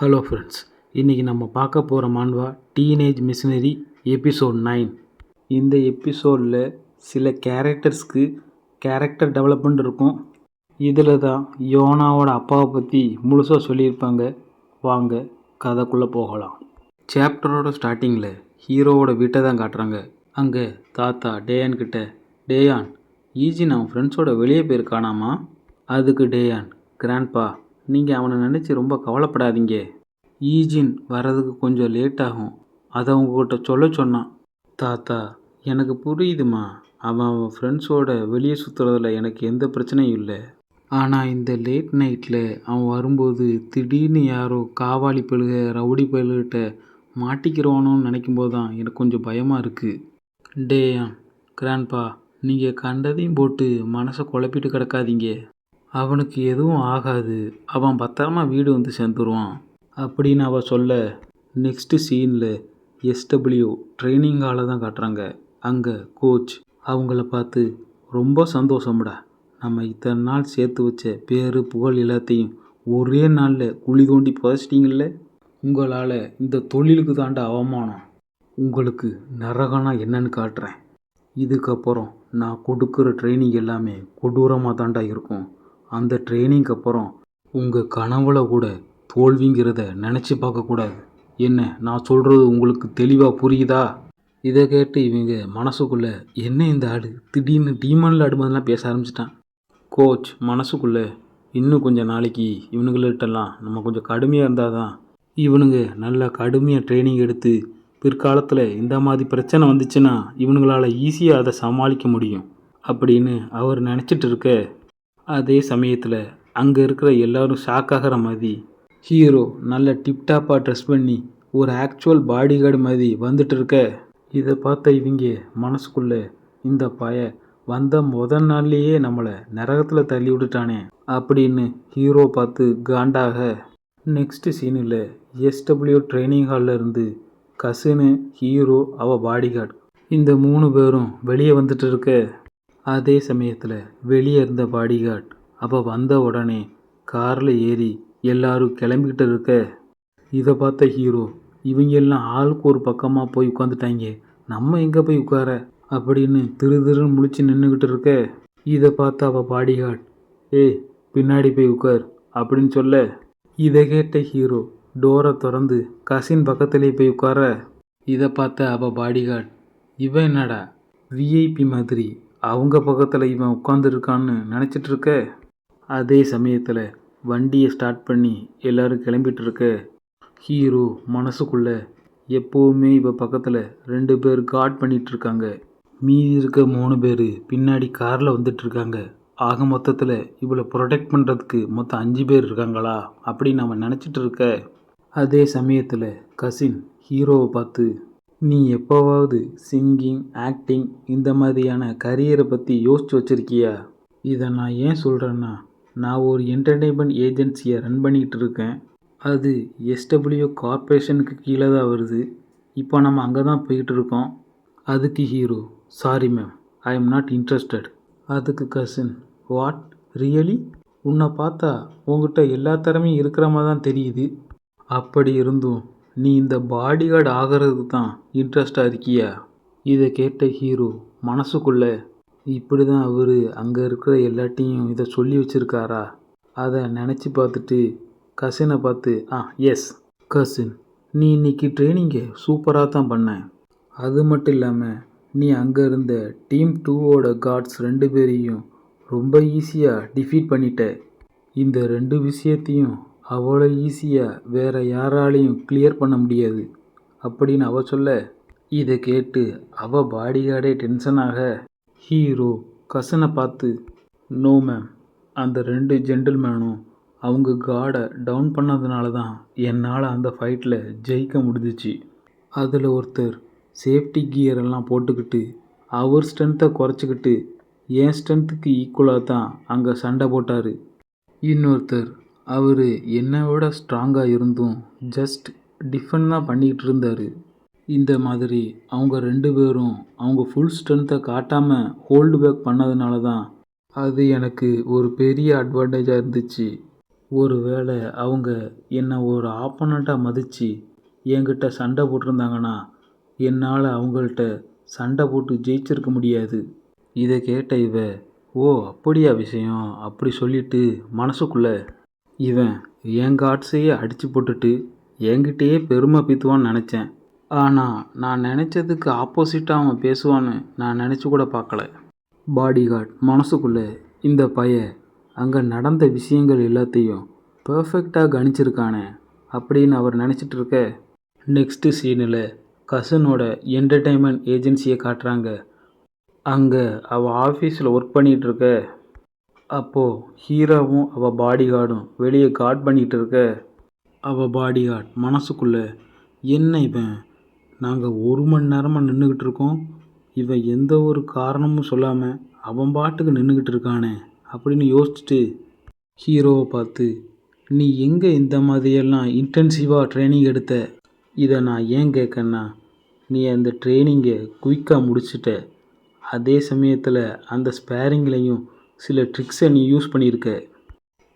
Hello friends, இன்றைக்கி நம்ம பார்க்க போகிற மாண்பா டீனேஜ் மிஷினரி எபிசோட் 9. இந்த எபிசோடில் சில கேரக்டர்ஸ்க்கு கேரக்டர் டெவலப்மெண்ட் இருக்கும். இதில் தான் யோனாவோட அப்பாவை பற்றி முழுசாக சொல்லியிருப்பாங்க. வாங்க கதைக்குள்ளே போகலாம். சாப்டரோட ஸ்டார்டிங்கில் ஹீரோவோட வீட்டை தான் காட்டுறாங்க. அங்கே தாத்தா டேயான் கிட்ட, டேயான், ஈஜின் அவன் ஃப்ரெண்ட்ஸோட வெளியே போயிருக்கானாமா. அதுக்கு டேயான், கிராண்ட்பா, நீங்கள் அவனை நினச்சி ரொம்ப கவலைப்படாதீங்க. ஈஜின் வர்றதுக்கு கொஞ்சம் லேட் ஆகும். அதை உங்கள்கிட்ட சொல்ல சொன்னான். தாத்தா, எனக்கு புரியுதுமா. அவன் ஃப்ரெண்ட்ஸோட வெளியே சுற்றுறதுல எனக்கு எந்த பிரச்சனையும் இல்லை. ஆனால் இந்த லேட் நைட்டில் அவன் வரும்போது திடீர்னு யாரோ காவாலி பழுக ரவுடி பழுகிட்ட மாட்டிக்கிறவானோன்னு நினைக்கும்போது தான் எனக்கு கொஞ்சம் பயமாக இருக்குது. டேயான், கிராண்ட்பா, நீங்கள் கண்டதையும் போட்டு மனசை குழப்பிட்டு கிடக்காதீங்க. அவனுக்கு எதுவும் ஆகாது. அவன் பத்திரமா வீடு வந்து சேர்ந்துருவான் அப்படின்னு அவள் சொல்ல, நெக்ஸ்ட்டு சீனில் எஸ்டபிள்யூ ட்ரைனிங் ஹாலை தான் காட்டுறாங்க. அங்கே கோச் அவங்கள பார்த்து, ரொம்ப சந்தோஷம்டா, நம்ம இத்தனை நாள் சேர்த்து வச்ச பேர் புகழ் எல்லாத்தையும் ஒரே நாளில் குழி தோண்டி புதைச்சிட்டிங்கல்ல. உங்களால் இந்த தொழிலுக்கு தாண்டா அவமானம். உங்களுக்கு நரகனா என்னன்னு காட்டுறேன். இதுக்கப்புறம் நான் கொடுக்குற ட்ரைனிங் எல்லாமே கொடூரமாக தாண்டா இருக்கும். அந்த ட்ரைனிங்க்கு அப்புறம் உங்கள் கனவுல கூட தோல்விங்கிறத நினச்சி பார்க்கக்கூடாது. என்ன நான் சொல்கிறது உங்களுக்கு தெளிவாக புரியுதா? இதை கேட்டு இவங்க மனசுக்குள்ளே, என்ன இந்த ஆடு திடீர்னு டீமனில் ஆடும்போதெல்லாம் பேச ஆரம்பிச்சிட்டான். கோச் மனசுக்குள்ளே, இன்னும் கொஞ்சம் நாளைக்கு இவனுங்கள்கிட்டலாம் நம்ம கொஞ்சம் கடுமையாக இருந்தால் தான் இவனுங்க நல்லா கடுமையாக ட்ரைனிங் எடுத்து பிற்காலத்தில் இந்த மாதிரி பிரச்சனை வந்துச்சுன்னா இவனுங்களால் ஈஸியாக அதை சமாளிக்க முடியும் அப்படின்னு அவர் நினச்சிட்டு இருக்க, அதே சமயத்தில் அங்கே இருக்கிற எல்லோரும் ஷாக் ஆகிற மாதிரி ஹீரோ நல்ல டிப்டாப்பாக ட்ரெஸ் பண்ணி ஒரு ஆக்சுவல் பாடி கார்டு மாதிரி வந்துட்டு இருக்க, இதை பார்த்த இவங்க மனசுக்குள்ளே, இந்த பய வந்த முதல் நாள்லேயே நம்மளை நரகத்தில் தள்ளி விட்டுட்டானே அப்படின்னு ஹீரோ பார்த்து காண்டாக. நெக்ஸ்ட்டு சீனில் எஸ்டபிள்யூ ட்ரைனிங் ஹாலில் இருந்து கசினு, ஹீரோ, அவள் பாடிகார்டு இந்த 3 பேரும் வெளியே வந்துட்டு இருக்க, அதே சமயத்தில் வெளியே இருந்த பாடிகார்டு அவள் வந்த உடனே காரில் ஏறி எல்லாரும் கிளம்பிக்கிட்டு இருக்க, இதை பார்த்த ஹீரோ, இவங்க எல்லாம் ஆளுக்கு ஒரு பக்கமாக போய் உட்காந்துட்டாங்க, நம்ம எங்கே போய் உட்கார அப்படின்னு திருன்னு முழிச்சு நின்றுக்கிட்டு இருக்க, இதை பார்த்து அவள் பாடிகார்டு, ஏய் பின்னாடி போய் உட்கார் அப்படின்னு சொல்ல, இதை கேட்ட ஹீரோ டோரை திறந்து கசின் பக்கத்துலேயே போய் உட்கார, இதை பார்த்த அவள் பாடிகார்டு, இவன் என்னடா விஐபி மாதிரி அவங்க பக்கத்தில் இவன் உட்காந்துருக்கான்னு நினச்சிட்டு இருக்க, அதே சமயத்தில் வண்டியை ஸ்டார்ட் பண்ணி எல்லோரும் கிளம்பிட்டு இருக்க, ஹீரோ மனசுக்குள்ளே, எப்போவுமே இவ பக்கத்தில் 2 பேர் கார்ட் பண்ணிகிட்ருக்காங்க, மீதி இருக்க 3 பேர் பின்னாடி காரில் வந்துட்டுருக்காங்க, ஆக மொத்தத்தில் இவளை ப்ரொடெக்ட் பண்ணுறதுக்கு மொத்தம் 5 பேர் இருக்காங்களா அப்படின்னு நம்ம நினச்சிட்டு இருக்க, அதே சமயத்தில் கசின் ஹீரோவை பார்த்து, நீ எப்போவாவது சிங்கிங், ஆக்டிங் இந்த மாதிரியான கரியரை பற்றி யோசிச்சு வச்சுருக்கியா? இதை நான் ஏன் சொல்கிறேன்னா, நான் ஒரு என்டர்டெயின்மெண்ட் ஏஜென்சியை ரன் பண்ணிகிட்டு இருக்கேன். அது எஸ்டபிள்யூ கார்ப்பரேஷனுக்கு கீழே தான் வருது. இப்போ நம்ம அங்கே தான் போயிட்டு இருக்கோம். அதுக்கு hero, sorry ma'am, I am not interested. அதுக்கு கசின், வாட் ரியலி? உன்னை பார்த்தா உங்ககிட்ட எல்லா திறமையும் இருக்கிற மாதிரி தான் தெரியுது. அப்படி இருந்தும் நீ இந்த பாடிகார்டு ஆகிறதுக்கு தான் இன்ட்ரெஸ்டாக இருக்கியா? இதை கேட்ட ஹீரோ மனசுக்குள்ளே, இப்படி தான் அவர் அங்கே இருக்கிற எல்லாட்டையும் இதை சொல்லி வச்சுருக்காரா? அதை நினச்சி பார்த்துட்டு கசினை பார்த்து, எஸ் கசின், நீ இன்னைக்கு ட்ரைனிங்கை சூப்பராக தான் பண்ண. அது மட்டும் இல்லாமல் நீ அங்கே இருந்த டீம் 2ஓட கார்ட்ஸ் 2 பேரையும் ரொம்ப ஈஸியாக டிஃபீட் பண்ணிட்ட. இந்த 2 விஷயத்தையும் அவ்வளோ ஈஸியாக வேறு யாராலையும் கிளியர் பண்ண முடியாது அப்படின்னு அவள் சொல்ல, இதை கேட்டு அவள் பாடிகார்டே டென்ஷனாக, ஹீரோ கசனை பார்த்து, நோ மேம், அந்த 2 ஜென்டில்மேனும் அவங்க கார்டை டவுன் பண்ணதுனால தான் என்னால் அந்த ஃபைட்டில் ஜெயிக்க முடிஞ்சிச்சு. அதில் ஒருத்தர் சேஃப்டி கியரெல்லாம் போட்டுக்கிட்டு அவர் ஸ்ட்ரென்த்தை குறைச்சிக்கிட்டு என் ஸ்ட்ரென்த்துக்கு ஈக்குவலாக தான் அங்கே சண்டை போட்டார். இன்னொருத்தர் அவர் என்னை விட ஸ்ட்ராங்காக இருந்தும் ஜஸ்ட் டிஃபெண்ட் தான் பண்ணிக்கிட்டு இருந்தார். இந்த மாதிரி அவங்க 2 பேரும் அவங்க ஃபுல் ஸ்ட்ரென்த்தை காட்டாமல் ஹோல்டு பேக் பண்ணதுனால தான் அது எனக்கு ஒரு பெரிய அட்வான்டேஜாக இருந்துச்சு. ஒருவேளை அவங்க என்னை ஒரு ஆப்போனண்ட்டாக மதித்து என்கிட்ட சண்டை போட்டிருந்தாங்கன்னா என்னால் அவங்கள்ட்ட சண்டை போட்டு ஜெயிச்சிருக்க முடியாது. இதை கேட்ட இவ, ஓ அப்படியா விஷயம், அப்படி சொல்லிட்டு மனசுக்குள்ளே, இவன் என் காட்ஸையே அடித்து போட்டுட்டு என்கிட்டயே பெருமை பீத்துவான்னு நினச்சேன். ஆனால் நான் நினச்சதுக்கு ஆப்போசிட்டாக அவன் பேசுவான்னு நான் நினச்சி கூட பார்க்கல. பாடிகார்ட் மனசுக்குள்ளே, இந்த பையன் அங்கே நடந்த விஷயங்கள் எல்லாத்தையும் பர்ஃபெக்டாக கணிச்சிருக்கானே அப்படின்னு அவர் நினச்சிட்டு இருக்க. நெக்ஸ்ட்டு சீனில் கசினோட என்டர்டெயின்மெண்ட் ஏஜென்சியை காட்டுறாங்க. அங்கே அவள் ஆஃபீஸில் ஒர்க் பண்ணிகிட்ருக்க. அப்போது ஹீரோவும் அவள் பாடிகார்டும் வெளியே கார்ட் பண்ணிகிட்டு இருக்க. அவள் பாடிகார்ட் மனசுக்குள்ளே, என்ன இவன், நாங்கள் 1 மணி நேரமாக நின்றுக்கிட்டு இருக்கோம், இவன் எந்த ஒரு காரணமும் சொல்லாமல் அவன் பாட்டுக்கு நின்றுக்கிட்டு இருக்கானே அப்படின்னு யோசிச்சுட்டு ஹீரோவை பார்த்து, நீ எங்கே இந்த மாதிரியெல்லாம் இன்டென்சிவாக ட்ரைனிங் எடுத்த? இதை நான் ஏன் கேட்கன்னா, நீ அந்த ட்ரைனிங்கை குயிக்காக முடிச்சிட்ட. அதே சமயத்தில் அந்த ஸ்பேரிங்லேயும் சில ட்ரிக்ஸை நீ யூஸ் பண்ணியிருக்க.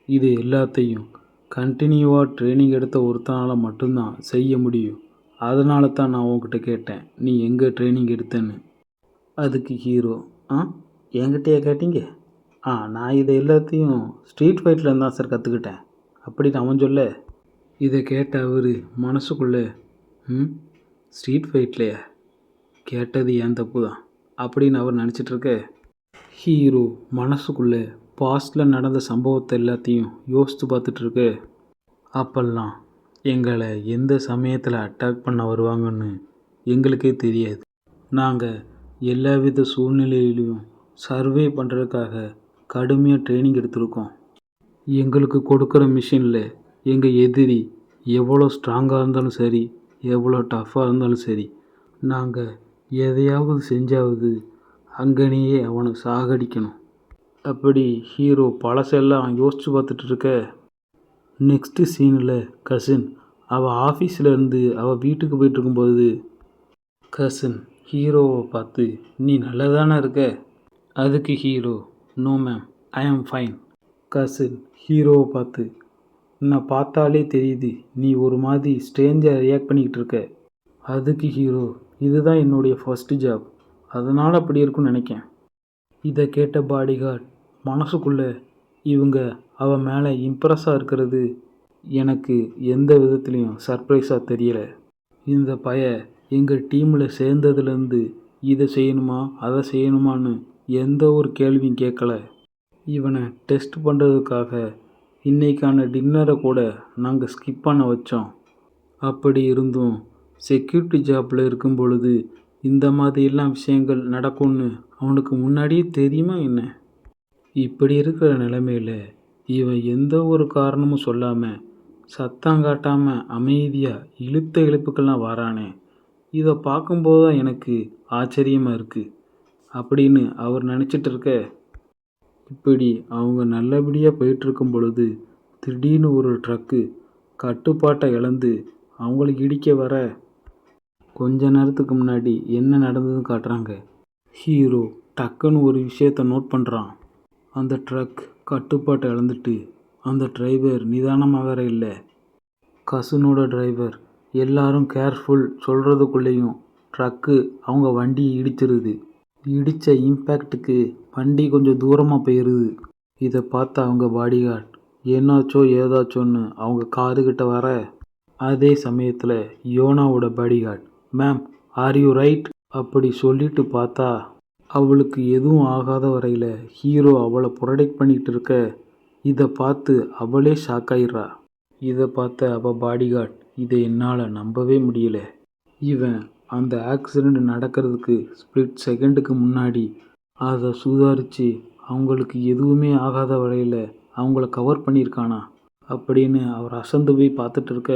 இது எல்லாத்தையும் கண்டினியூவாக ட்ரைனிங் எடுத்த ஒருத்தனால் மட்டும்தான் செய்ய முடியும். அதனால தான் நான் உன்கிட்ட கேட்டேன், நீ எங்கே ட்ரைனிங் எடுத்தேன்னு. அதுக்கு ஹீரோ, என்கிட்டயே கேட்டீங்க? நான் இதை எல்லாத்தையும் ஸ்ட்ரீட் ஃபைட்டில் தான் சார் கற்றுக்கிட்டேன் அப்படின்னு அவன் சொல்ல. இதை கேட்ட அவர் மனசுக்குள்ளே, ஸ்ட்ரீட் ஃபைட்லையா, கேட்டது ஏன் தப்பு தான் அப்படின்னு அவர் நினச்சிட்ருக்க. ஹீரோ மனசுக்குள்ளே பாஸ்டில் நடந்த சம்பவத்தை எல்லாத்தையும் யோசித்து பார்த்துட்ருக்க. அப்பெல்லாம் எங்களை எந்த சமயத்தில் அட்டாக் பண்ண வருவாங்கன்னு எங்களுக்கே தெரியாது. நாங்கள் எல்லா வித சூழ்நிலையிலையும் சர்வே பண்ணுறதுக்காக கடுமையாக ட்ரைனிங் எடுத்திருக்கோம். எங்களுக்கு கொடுக்குற மிஷினில் எங்கள் எதிரி எவ்வளோ ஸ்ட்ராங்காக இருந்தாலும் சரி, எவ்வளோ டஃப்பாக இருந்தாலும் சரி, நாங்கள் எதையாவது செஞ்சாவது அங்கனையே அவனை சாகடிக்கணும். அப்படி ஹீரோ பழசெல்லாம் யோசித்து பார்த்துட்டு இருக்க. நெக்ஸ்ட்டு சீனில் கசின் அவள் ஆஃபீஸிலேருந்து அவள் வீட்டுக்கு போயிட்டுருக்கும்போது கசின் ஹீரோவை பார்த்து, நீ நல்லா தானே இருக்க? அதுக்கு hero, no ma'am, I am fine. Cousin ஹீரோவை பார்த்து, நான் பார்த்தாலே தெரியுது நீ ஒரு மாதிரி ஸ்ட்ரேஞ்சாக ரியாக்ட் பண்ணிக்கிட்டு இருக்க. அதுக்கு ஹீரோ, இதுதான் என்னுடைய ஃபஸ்ட்டு ஜாப், அதனால் அப்படி இருக்குன்னு நினைக்கேன். இதை கேட்ட பாடிகார்ட் மனசுக்குள்ளே, இவங்க அவன் மேலே இம்ப்ரெஸ்ஸாக இருக்கிறது எனக்கு எந்த விதத்துலேயும் சர்ப்ரைஸாக தெரியலை. இந்த பையன் எங்கள் டீமில் சேர்ந்ததுலேருந்து இதை செய்யணுமா அதை செய்யணுமான்னு எந்த ஒரு கேள்வியும் கேட்கல. இவனை டெஸ்ட் பண்ணுறதுக்காக இன்றைக்கான டின்னரை கூட நாங்கள் ஸ்கிப் பண்ண வச்சோம். அப்படி இருந்தும் செக்யூரிட்டி ஜாப்பில் இருக்கும் பொழுது இந்த மாதிரிலாம் விஷயங்கள் நடக்கும்னு அவனுக்கு முன்னாடியே தெரியுமா என்ன? இப்படி இருக்கிற நிலைமையில் இவன் எந்த ஒரு காரணமும் சொல்லாமல் சத்தம் காட்டாமல் அமைதியாக இழுத்த இழுப்புக்கெல்லாம் வரானே, இதை பார்க்கும்போது தான் எனக்கு ஆச்சரியமாக இருக்குது அப்படின்னு அவர் நினச்சிட்டு இருக்க. இப்படி அவங்க நல்லபடியாக போயிட்டுருக்கும் பொழுது திடீர்னு ஒரு ட்ரக்கு கட்டுப்பாட்டை இழந்து அவங்களுக்கு இடிக்க வர, கொஞ்ச நேரத்துக்கு முன்னாடி என்ன நடந்ததுன்னு காட்டுறாங்க. ஹீரோ டக்குன்னு ஒரு விஷயத்தை நோட் பண்ணுறான். அந்த ட்ரக் கட்டுப்பாட்டை இழந்துட்டு அந்த டிரைவர் நிதானமாக வேற இல்லை. கசினோட டிரைவர் எல்லாரும் கேர்ஃபுல் சொல்கிறதுக்குள்ளேயும் ட்ரக்கு அவங்க வண்டியை இடிச்சிருது. இடித்த இம்பேக்டுக்கு வண்டி கொஞ்சம் தூரமாக போயிடுது. இதை பார்த்த அவங்க பாடிகார்ட் என்னாச்சோ ஏதாச்சோன்னு அவங்க காதுகிட்ட வர, அதே சமயத்தில் யோனாவோட bodyguard, ma'am are you right அப்படி சொல்லிட்டு பார்த்தா அவளுக்கு எதுவும் ஆகாத வரையில் ஹீரோ அவளை ப்ரொடெக்ட் பண்ணிகிட்டு இருக்க. இதை பார்த்து அவளே ஷாக் ஆயிடுறா. இதை பார்த்த அவள் பாடிகார்ட், இதை என்னால் நம்பவே முடியல, இவன் அந்த ஆக்சிடெண்ட் நடக்கிறதுக்கு ஸ்பிளிட் செகண்டுக்கு முன்னாடி அதை சுதாரித்து அவங்களுக்கு எதுவுமே ஆகாத வரையில் அவங்கள கவர் பண்ணியிருக்கானா அப்படின்னு அவர் அசந்து போய் பார்த்துட்டு இருக்க.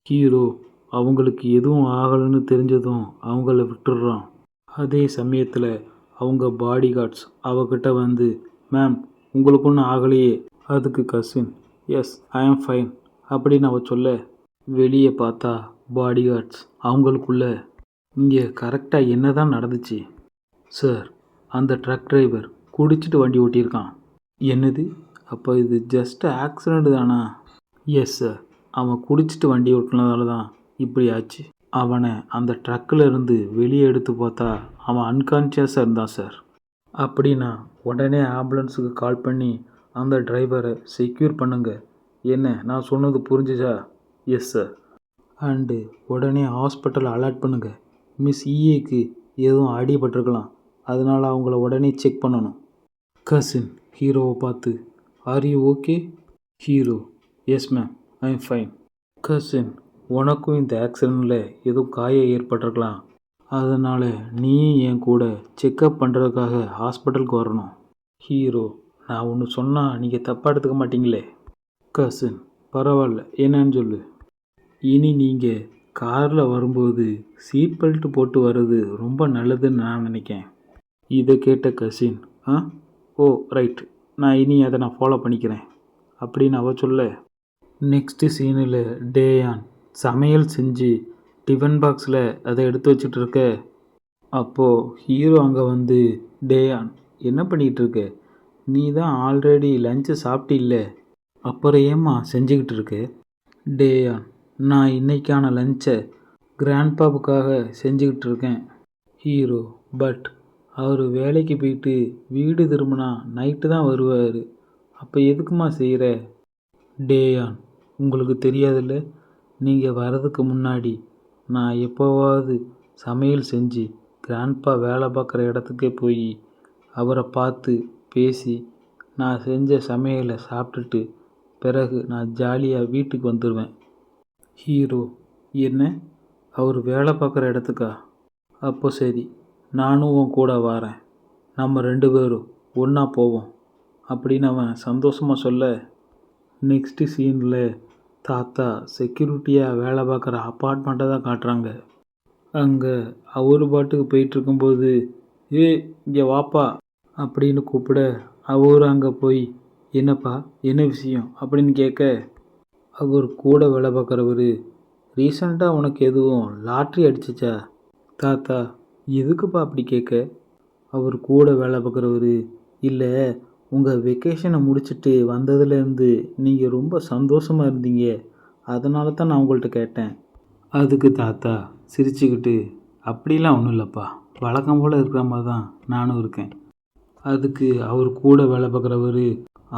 ஹீரோ அவங்களுக்கு எதுவும் ஆகலைன்னு தெரிஞ்சதும் அவங்கள விட்டுடுறான். அதே சமயத்தில் அவங்க பாடிகார்ட்ஸ் அவகிட்ட வந்து, மேம் உங்களுக்கு ஒன்றும் ஆகலையே? அதுக்கு cousin, S I am fine அப்படின்னு அவ சொல்ல, வெளியே பார்த்தா பாடிகார்ட்ஸ் அவங்களுக்குள்ள, இங்கே கரெக்டாக என்ன தான் நடந்துச்சு சார்? அந்த ட்ரக் டிரைவர் குடிச்சிட்டு வண்டி ஓட்டியிருக்கான். என்னது? அப்போ இது ஜஸ்ட் ஆக்சிடெண்ட் தானா? Yes sir. அவன் குடிச்சிட்டு வண்டி ஓட்டுனதால தான் இப்படி ஆச்சு. அவனை அந்த ட்ரக்கில் இருந்து வெளியே எடுத்து பார்த்தா அவன் அன்கான்ஷியஸாக இருந்தான் சார். அப்படின்னா உடனே ஆம்புலன்ஸுக்கு கால் பண்ணி அந்த டிரைவரை செக்யூர் பண்ணுங்க. என்ன நான் சொன்னது புரிஞ்சுச்சா? Yes sir. அண்டு உடனே ஹாஸ்பிட்டல் அலர்ட் பண்ணுங்க. மிஸ் ஈஏக்கு எதுவும் அடிபட்டிருக்கலாம், அதனால் அவங்கள உடனே செக் பண்ணணும். கசின் ஹீரோவை பார்த்து, are you okay? Hero, yes ma'am, I am fine. Cousin, உனக்கும் இந்த ஆக்சிடெண்ட்டில் எதுவும் காயம் ஏற்பட்டிருக்கலாம், அதனால் நீயும் என் கூட செக்கப் பண்ணுறதுக்காக ஹாஸ்பிட்டலுக்கு வரணும். ஹீரோ, நான் ஒன்று சொன்னால் நீங்கள் தப்பாக எடுத்துக்க மாட்டீங்களே? கசின், பரவாயில்ல, என்னன்னு சொல்லு. இனி நீங்கள் காரில் வரும்போது சீட் பெல்ட் போட்டு வர்றது ரொம்ப நல்லதுன்னு நான் நினைக்கேன். இதை கேட்ட கசின், ஓ ரைட், நான் ஃபாலோ பண்ணிக்கிறேன் அப்படின்னு அவ சொல்ல, நெக்ஸ்ட்டு சீனில் டேயான் சமையல் செஞ்சு டிஃபன் பாக்ஸில் அதை எடுத்து வச்சுட்டு இருக்க. அப்போது ஹீரோ அங்கே வந்து, டேயான் என்ன பண்ணிகிட்டு இருக்க? நீ தான் ஆல்ரெடி லஞ்சை சாப்பிட்டில்ல, அப்புறம் ஏம்மா செஞ்சுக்கிட்டு இருக்க? டேயான், நான் இன்னைக்கான லஞ்சை கிராண்ட்பாவுக்காக செஞ்சுக்கிட்டு இருக்கேன். ஹீரோ, பட் அவர் வேலைக்கு போயிட்டு வீடு திரும்பினா நைட்டு தான் வருவார், அப்போ எதுக்குமா செய்கிற? டேயான், உங்களுக்கு தெரியாதுல்ல, நீங்கள் வர்றதுக்கு முன்னாடி நான் எப்போவாவது சமையல் செஞ்சு கிராண்ட்பா வேலை பார்க்குற இடத்துக்கே போய் அவரை பார்த்து பேசி நான் செஞ்ச சமையலை சாப்பிட்டுட்டு பிறகு நான் ஜாலியாக வீட்டுக்கு வந்துடுவேன். ஹீரோ, என்ன, அவர் வேலை பார்க்குற இடத்துக்கா? அப்போ சரி, நானும் உன் கூட வரேன், நம்ம 2 பேரும் ஒன்றா போவோம் அப்படின்னு அவன் சந்தோஷமாக சொல்ல, நெக்ஸ்ட்டு சீனில் தாத்தா செக்யூரிட்டியாக வேலை பார்க்குற அப்பார்ட்மெண்ட்டை தான் காட்டுறாங்க. அங்கே அவர் பாட்டுக்கு போயிட்டுருக்கும்போது, இங்கே வாப்பா அப்படின்னு கூப்பிட அவர் அங்கே போய், என்னப்பா என்ன விஷயம் அப்படின்னு கேட்க, அவர் கூட வேலை பார்க்குறவர், ரீசண்டாக உனக்கு எதுவும் லாட்ரி அடிச்சிச்சா? தாத்தா, எதுக்குப்பா அப்படி கேட்க? அவர் கூட வேலை பார்க்குறவர், இல்லை, உங்கள் வெக்கேஷனை முடிச்சுட்டு வந்ததுலேருந்து நீங்கள் ரொம்ப சந்தோஷமாக இருந்தீங்க, அதனால தான் நான் உங்கள்கிட்ட கேட்டேன். அதுக்கு தாத்தா சிரிச்சுக்கிட்டு, அப்படிலாம் ஒன்றும் இல்லைப்பா, வழக்கம் போல் இருக்கிற மாதிரி தான் நானும் இருக்கேன். அதுக்கு அவர் கூட வேலை பார்க்குறவர்,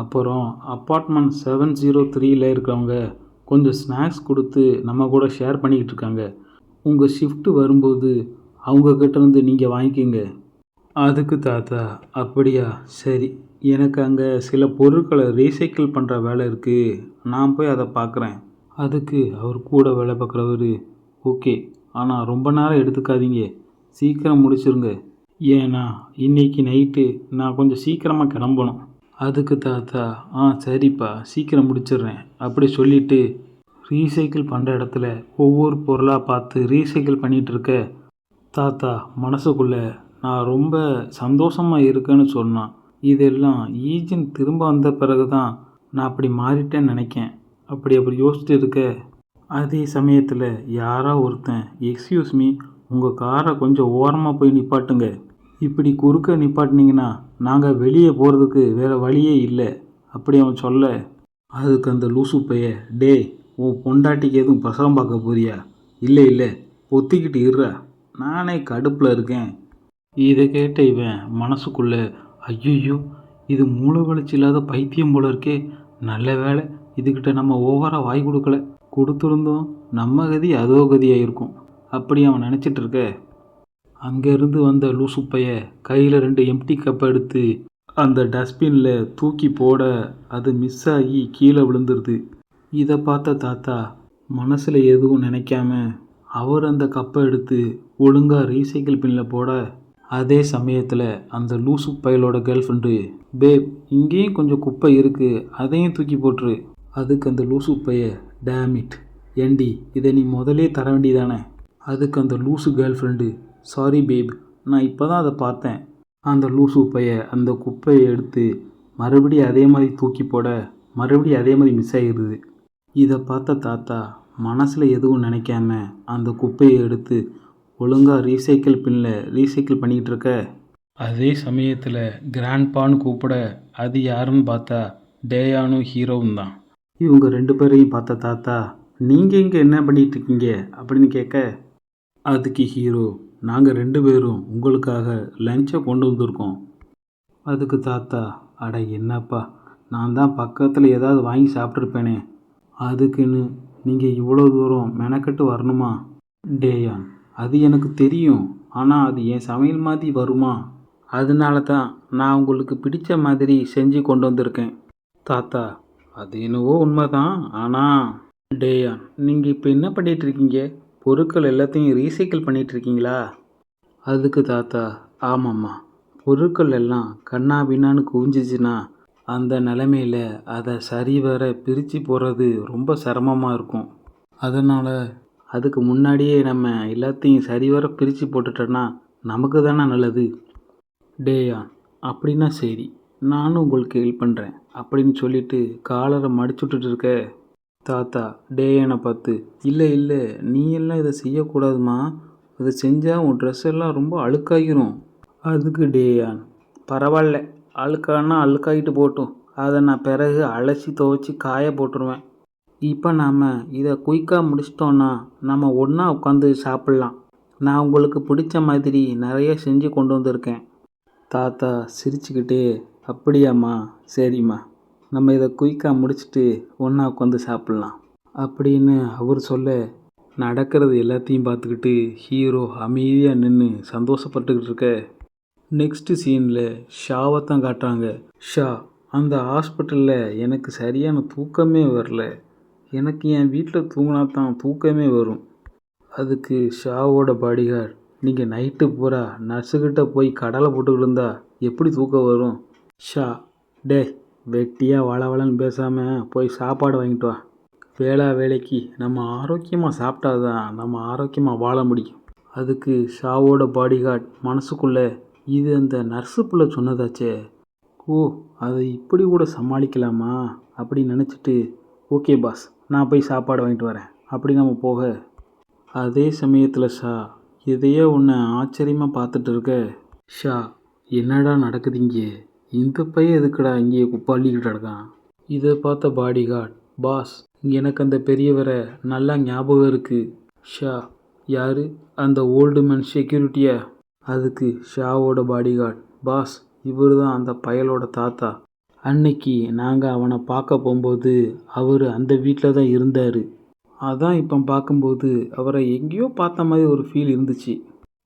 அப்புறம் அப்பார்ட்மெண்ட் 703 இருக்கிறவங்க கொஞ்சம் ஸ்நாக்ஸ் கொடுத்து நம்ம கூட ஷேர் பண்ணிக்கிட்டு இருக்காங்க, உங்கள் ஷிஃப்ட்டு வரும்போது அவங்கக்கிட்டேருந்து நீங்கள் வாங்கிக்கிங்க. அதுக்கு தாத்தா, அப்படியா, சரி, எனக்கு அங்கே சில பொருட்களை ரீசைக்கிள் பண்ணுற வேலை இருக்குது, நான் போய் அதை பார்க்குறேன். அதுக்கு அவர் கூட வேலை பார்க்குறவர், ஓகே, ஆனால் ரொம்ப நேரம் எடுத்துக்காதீங்க, சீக்கிரம் முடிச்சிருங்க, ஏன்னா இன்றைக்கி நைட்டு நான் கொஞ்சம் சீக்கிரமாக கிளம்பணும். அதுக்கு தாத்தா, சரிப்பா, சீக்கிரம் முடிச்சிடுறேன் அப்படி சொல்லிவிட்டு ரீசைக்கிள் பண்ணுற இடத்துல ஒவ்வொரு பொருளாக பார்த்து ரீசைக்கிள் பண்ணிகிட்டு இருக்க, தாத்தா மனசுக்குள்ளே, நான் ரொம்ப சந்தோஷமாக இருக்கேன்னு சொன்னான், இதெல்லாம் ஈஜின் திரும்ப வந்த பிறகு தான் நான் அப்படி மாறிட்டேன்னு நினைக்கேன். அப்படி யோசிச்சுட்டு இருக்க, அதே சமயத்தில் யாரோ ஒருத்தன், எக்ஸ்கியூஸ் மீ, உங்கள் காரை கொஞ்சம் ஓரமாக போய் நிப்பாட்டுங்க, இப்படி குறுக்க நிப்பாட்டினீங்கன்னா நாங்கள் வெளியே போகிறதுக்கு வேறு வழியே இல்லை அப்படி அவன் சொல்ல, அதுக்கு அந்த லூசு பைய, டே, உன் பொண்டாட்டிக்கு எதுவும் பிரசவம் பார்க்க போறியா? இல்லை, பொத்திக்கிட்டு இருறா, நானே கடுப்பில் இருக்கேன். இதை கேட்ட இவன் மனசுக்குள்ளே, ஐயோ, இது மூளை வளர்ச்சி இல்லாத பைத்தியம் போல இருக்கே, நல்ல வேலை இதுக்கிட்ட நம்ம ஓவராக வாய் கொடுத்துருந்தோம், நம்ம கதி அதோ கதியாக இருக்கும் அப்படி அவன் நினச்சிட்டு இருக்க, அங்கேருந்து வந்த லூசு பைய கையில் 2 எம்டி கப்பை எடுத்து அந்த டஸ்ட்பினில் தூக்கி போட அது மிஸ் ஆகி கீழே விழுந்துருது. இதை பார்த்த தாத்தா மனசில் எதுவும் நினைக்காம அவர் அந்த கப்பை எடுத்து ஒழுங்காக ரீசைக்கிள் பின்னில் போட, அதே சமயத்தில் அந்த லூசு பயலோட கேர்ள் ஃப்ரெண்டு, பேப், இங்கேயும் கொஞ்சம் குப்பை இருக்குது, அதையும் தூக்கி போட்டுரு. அதுக்கு அந்த லூசு பைய, டேமிட், ஏண்டி இதை நீ முதலே தர வேண்டியதானே? அதுக்கு அந்த லூசு கேர்ள் ஃப்ரெண்டு, சாரி பேப், நான் இப்போ தான் அதை பார்த்தேன். அந்த லூசு பைய அந்த குப்பையை எடுத்து மறுபடியும் அதே மாதிரி தூக்கி போட மறுபடியும் அதே மாதிரி மிஸ் ஆகிடுது. இதை பார்த்த தாத்தா மனசில் எதுவும் நினைக்காம அந்த குப்பையை எடுத்து ஒழுங்காக ரீசைக்கிள் பின்னில் ரீசைக்கிள் பண்ணிக்கிட்டு இருக்க, அதே சமயத்தில் கிராண்ட்பான்னு கூப்பிட அது யாருன்னு பார்த்தா டேயானும் ஹீரோவும் தான். இவங்க 2 பேரையும் பார்த்த தாத்தா, நீங்கள் இங்கே என்ன பண்ணிட்டு இருக்கீங்க அப்படின்னு கேட்க, அதுக்கு ஹீரோ, நாங்கள் 2 பேரும் உங்களுக்காக லஞ்சை கொண்டு வந்திருக்கோம். அதுக்கு தாத்தா, அட என்னப்பா, நான் தான் பக்கத்தில் ஏதாவது வாங்கி சாப்பிட்ருப்பேனே, அதுக்குன்னு நீங்கள் இவ்வளோ தூரம் மெனக்கெட்டு வரணுமா? டேயான், அது எனக்கு தெரியும், ஆனால் அது என் சமையல் மாதிரி வருமா? அதனால தான் நான் உங்களுக்கு பிடிச்ச மாதிரி செஞ்சு கொண்டு வந்திருக்கேன். தாத்தா, அது என்னவோ உண்மைதான், ஆனால் டேயான், நீங்கள் இப்போ என்ன பண்ணிட்டு இருக்கீங்க? பொருட்கள் எல்லாத்தையும் ரீசைக்கிள் பண்ணிட்டு இருக்கீங்களா? அதுக்கு தாத்தா, ஆமாம்மா, பொருட்கள் எல்லாம் கண்ணா பின்னான்னு குவிஞ்சிச்சின்னா அந்த நிலமையில அதை சரிவர பிரித்து போடுறது ரொம்ப சிரமமாக இருக்கும். அதனால் அதுக்கு முன்னாடியே நம்ம எல்லாத்தையும் சரிவர பிரித்து போட்டுட்டோன்னா நமக்கு தானே நல்லது. டேயான், அப்படின்னா சரி, நானும் உங்களுக்கு ஹெல்ப் பண்ணுறேன் அப்படின்னு சொல்லிட்டு காலரை மடிச்சு விட்டுட்டு இருக்க, தாத்தா டேயானை பார்த்து, இல்லை இல்லை, நீ எல்லாம் இதை செய்யக்கூடாதுமா, அதை செஞ்சால் உன் ட்ரெஸ் எல்லாம் ரொம்ப அழுக்காகிரும். அதுக்கு டேயான், பரவாயில்ல, அழுக்கானா அழுக்காகிட்டு போட்டும், அதை நான் பிறகு அலசி துவைச்சி காய போட்டுருவேன். இப்போ நாம் இதை குயிக்காக முடிச்சிட்டோன்னா நம்ம ஒன்றா உட்காந்து சாப்பிட்லாம். நான் உங்களுக்கு பிடிச்ச மாதிரி நிறைய செஞ்சு கொண்டு வந்திருக்கேன். தாத்தா சிரிச்சுக்கிட்டே, அப்படியாம்மா, சரிம்மா, நம்ம இதை குயிக்காக முடிச்சுட்டு ஒன்றா உட்காந்து சாப்பிட்லாம் அப்படின்னு அவர் சொல்ல, நடக்கிறது எல்லாத்தையும் பார்த்துக்கிட்டு ஹீரோ அமைதியாக நின்று சந்தோஷப்பட்டுக்கிட்டு இருக்க, நெக்ஸ்ட்டு சீனில் ஷாவை தான் காட்டுறாங்க. ஷா, அந்த ஹாஸ்பிட்டலில் எனக்கு சரியான தூக்கமே வரல, எனக்கு என் வீட்டில் தூங்கினா தான் தூக்கமே வரும். அதுக்கு ஷாவோட பாடிகார்டு, நீங்கள் நைட்டு பூரா நர்ஸுக்கிட்ட போய் கடலை போட்டுக்கிட்டு இருந்தா எப்படி தூக்கம் வரும்? ஷா, டே, வெட்டியாக வளவளன்னு பேசாமல் போய் சாப்பாடு வாங்கிட்டு வா. வேலைக்கு நம்ம ஆரோக்கியமாக சாப்பிட்டாதான் நம்ம ஆரோக்கியமாக வாழ முடியும். அதுக்கு ஷாவோட பாடிகார்டு மனசுக்குள்ளே, இது அந்த நர்ஸு புள்ள சொன்னதாச்சே, ஓ, அதை இப்படி கூட சமாளிக்கலாமா அப்படின்னு நினச்சிட்டு, ஓகே பாஸ், நான் போய் சாப்பாடு வாங்கிட்டு வரேன் அப்படி நம்ம போக, அதே சமயத்தில் ஷா எதையோ ஒன்று ஆச்சரியமாக பார்த்துட்டு இருக்க, ஷா, என்னடா நடக்குது இங்கே? இந்த பையன் எதுக்குடா இங்கேயே குப்பாளிக்கிட்டு கிடக்கான்? இதை பார்த்த பாடிகார்டு, பாஸ், எனக்கு அந்த பெரியவரை நல்லா ஞாபகம் இருக்குது. ஷா, யார்? அந்த ஓல்டு மேன் செக்யூரிட்டியா? அதுக்கு ஷாவோட பாடிகார்டு, பாஸ், இவர் தான் அந்த பயலோட தாத்தா. அன்னைக்கு நாங்கள் அவனை பார்க்க போகும்போது அவர் அந்த வீட்டில் தான் இருந்தார். அதான் இப்போ பார்க்கும்போது அவரை எங்கேயோ பார்த்த மாதிரி ஒரு ஃபீல் இருந்துச்சு.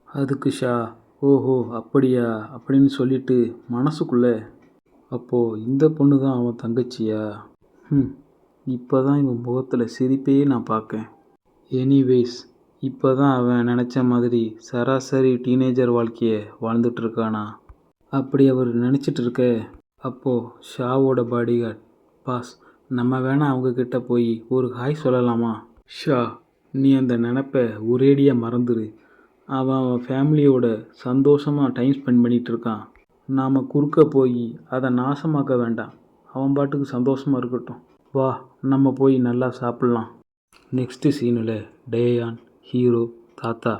அதுக்கு ஷா, ஓஹோ அப்படியா அப்படின்னு சொல்லிட்டு மனசுக்குள்ளே, அப்போது இந்த பொண்ணு தான் அவன் தங்கச்சியா? இப்போ தான் இவன் முகத்தில் சிரிப்பையே நான் பார்க்கேன். எனிவேஸ், இப்போ தான் அவன் நினச்ச மாதிரி சராசரி டீனேஜர் வாழ்க்கையை வாழ்ந்துட்டுருக்கானா அப்படி அவர் நினச்சிட்டு இருக்க, அப்போது ஷாவோட பாடிகார்டு, பாஸ், நம்ம வேணால் அவங்கக்கிட்ட போய் ஒரு ஹாய் சொல்லலாமா? ஷா, நீ அந்த நினப்பை ஒரேடியாக மறந்துடு. அவன் ஃபேமிலியோட சந்தோஷமாக டைம் ஸ்பெண்ட் பண்ணிகிட்ருக்கான். நாம் குறுக்க போய் அதை நாசமாக்க வேண்டாம். அவன் பாட்டுக்கு சந்தோஷமாக இருக்கட்டும். வா, நம்ம போய் நல்லா சாப்பிட்லாம். நெக்ஸ்ட்டு சீனில் டேயான், ஹீரோ, தாத்தா